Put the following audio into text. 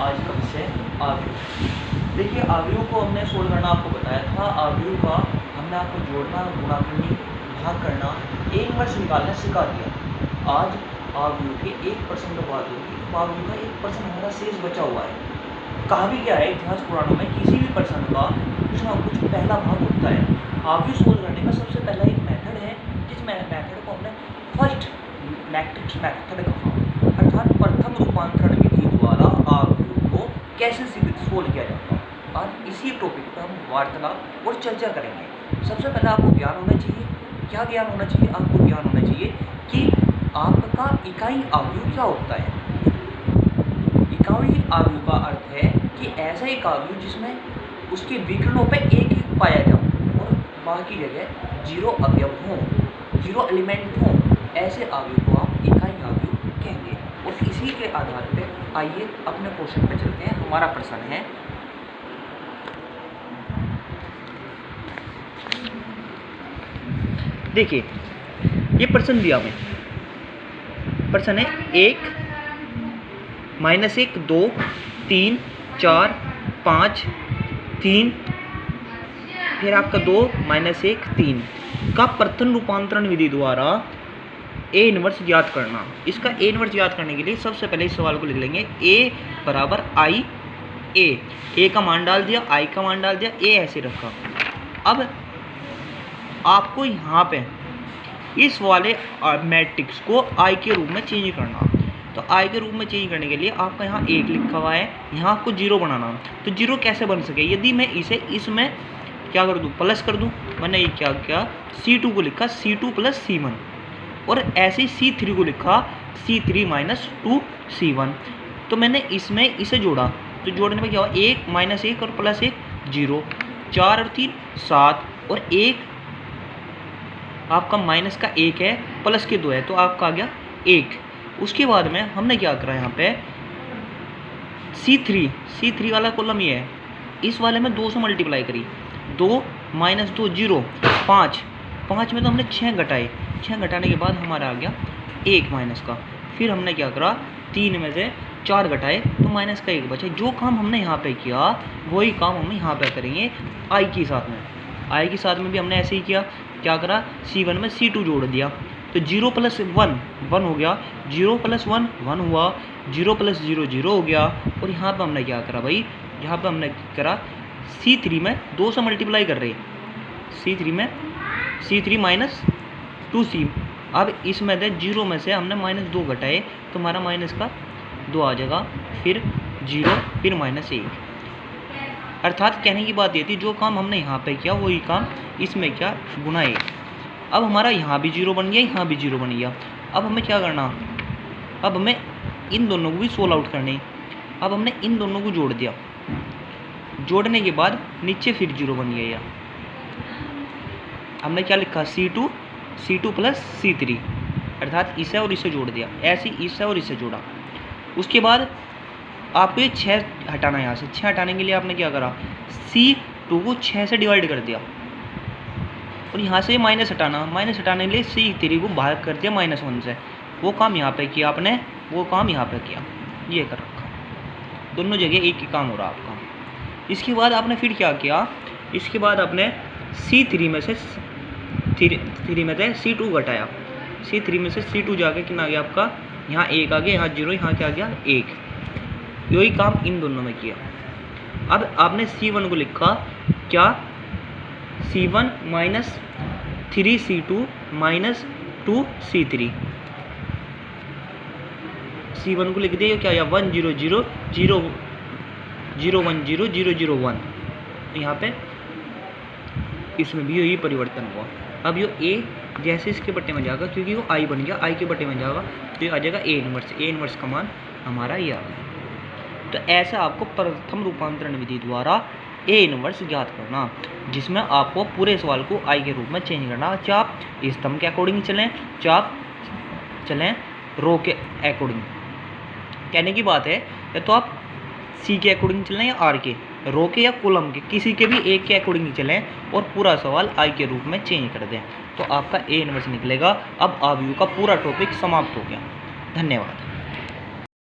आज का विषय आव्यूह। देखिए आव्यूह को हमने सोल्व करना आपको बताया था। आव्यूह का हमने आपको जोड़ना, गुणा करनी, भाग करना, ए इनवर्स निकालना सिखा दिया। आज आव्यूह के 1% बात होगी। आव्यूह का 1% हमारा शेष बचा हुआ है। कहा भी क्या है इतिहास पुराणों में, किसी भी पर्सन का कुछ ना कुछ पहला भाग होता है। आव्यूह सोल्व करने का सबसे पहला एक मेथड है, जिस मेथड को हमने फर्स्ट मैट्रिक्स मेथड कहा, अर्थात प्रथम रूपांतरण विधि द्वारा आव्यूह को कैसे सोल्व किया जाता है। आज इसी टॉपिक पर हम वार्तालाप और चर्चा करेंगे। सबसे पहले आपको ज्ञान होना चाहिए। क्या ज्ञान होना चाहिए? आपको ज्ञान होना चाहिए कि आपका इकाई आव्यूह क्या होता है। इकाई आव्यूह का अर्थ है कि ऐसा एक आव्यूह जिसमें उसके विकर्णों पे एक एक पाया जाए और बाकी जगह जीरो अवयव हों, जीरो एलिमेंट हों, ऐसे आव्यूह को आप इकाई आव्यूह कहेंगे। और इसी के आधार पे आइए अपने क्वेश्चन पे चलते हैं। हमारा प्रश्न है, देखिए ये प्रश्न दिया हमें, प्रश्न है 1 -1 2 3 4 5 3 फिर आपका 2 -1 3 का प्रथम रूपांतरण विधि द्वारा ए इनवर्स ज्ञात करना। इसका ए इनवर्स ज्ञात करने के लिए सबसे पहले इस सवाल को लिख लेंगे ए बराबर आई ए का मान डाल दिया, आई का मान डाल दिया, ए ऐसे रखा। अब आपको यहाँ पे इस वाले मैट्रिक्स को आई के रूप में चेंज करना। तो आई के रूप में चेंज करने के लिए आपका यहाँ 1 लिखा हुआ है, यहाँ आपको 0 बनाना। तो 0 कैसे बन सके? यदि मैं इसे इसमें क्या कर दूँ, प्लस कर दूँ। मैंने ये क्या किया, C2 को लिखा C2 + C1 और ऐसे ही C3 को लिखा C3 - 2C1। तो मैंने इसमें इसे जोड़ा, तो जोड़ने में क्या हुआ, 1 -1 और +1 0, 4 और 3 7 और 1 आपका माइनस का 1 है, प्लस के 2 है, तो आपका आ गया 1। उसके बाद में हमने क्या करा, यहाँ पे C3 वाला कॉलम ये है, इस वाले में 2 से मल्टीप्लाई करी, 2 - 2 0 5 में तो हमने 6 घटाए, 6 घटाने के बाद हमारा आ गया 1 माइनस का। फिर हमने क्या करा, 3 में से 4 घटाए तो माइनस का 1 बचा। जो काम हमने यहाँ पे किया वही काम हम यहाँ पे करेंगे आई के साथ में। आई के साथ में भी हमने ऐसे ही किया, क्या करा, C1 में C2 जोड़ दिया, तो 0 + 1 1 हो गया, 0 + 1 1 हुआ, 0 + 0 0 हो गया। और यहाँ पे हमने क्या करा भाई, यहाँ पे हमने करा C3 में 2 से मल्टीप्लाई कर रहे, C3 - 2C। अब इसमें से 0 में से हमने -2 घटाए तो हमारा माइनस का 2 आ जाएगा, फिर 0 फिर -1। अर्थात कहने की बात ये थी, जो काम हमने यहाँ पे किया वही काम इसमें क्या, गुना 1। अब हमारा यहाँ भी 0 बन गया, यहाँ भी 0 बन गया। अब हमें क्या करना, अब हमें इन दोनों को भी सोल्व आउट करनी। अब हमने इन दोनों को जोड़ दिया, जोड़ने के बाद नीचे फिर 0 बन गया। यह हमने क्या लिखा, C2 + C3, अर्थात इसे और इसे जोड़ दिया, ऐसे इसे और इसे जोड़ा। उसके बाद आपको ये 6 हटाना है। यहाँ से 6 हटाने के लिए आपने क्या करा, C2 को 6 से डिवाइड कर दिया और यहाँ से माइनस हटाना, माइनस हटाने के लिए C3 को भाग कर दिया -1 से। वो काम यहाँ पे किया आपने, वो काम यहाँ पे किया, ये कर रखा, दोनों जगह एक ही काम हो रहा आपका। इसके बाद आपने फिर क्या किया, इसके बाद आपने C3 में से C2 घटाया, C3 में से C2 जाके कितना आ गया आपका, यहाँ 1 आ गया, यहाँ 0, यहाँ क्या आ गया 1। यही काम इन दोनों में किया। अब आपने C1 को लिखा क्या, C1 - 3C2 - 2C3। C1 को लिख दिया, क्या आया 1 0 0 0 0 1 0 0 0 1। यहाँ पे इसमें भी यही परिवर्तन हुआ। अब ये A जैसे इसके बट्टे में जाएगा, क्योंकि वो I बन गया, I के बट्टे में जाएगा तो ये आ जाएगा A इनवर्स का मान हमारा ये आ गया। तो ऐसा आपको प्रथम रूपांतरण विधि द्वारा A इनवर्स ज्ञात करना, जिसमें आपको पूरे सवाल को I के रूप में चेंज करना। चाहे आप स्तंभ के अकॉर्डिंग चलें, चाहे आप चलें रो के अकॉर्डिंग। कहने की बात है, या तो आप C के अकॉर्डिंग चलें या R के, रो के या कॉलम के, किसी के भी एक के अकॉर्डिंग चलें और पूरा सवाल I के रूप में चेंज कर दें, तो आपका A इनवर्स निकलेगा। अब आव्यूह का पूरा टॉपिक समाप्त हो गया। धन्यवाद।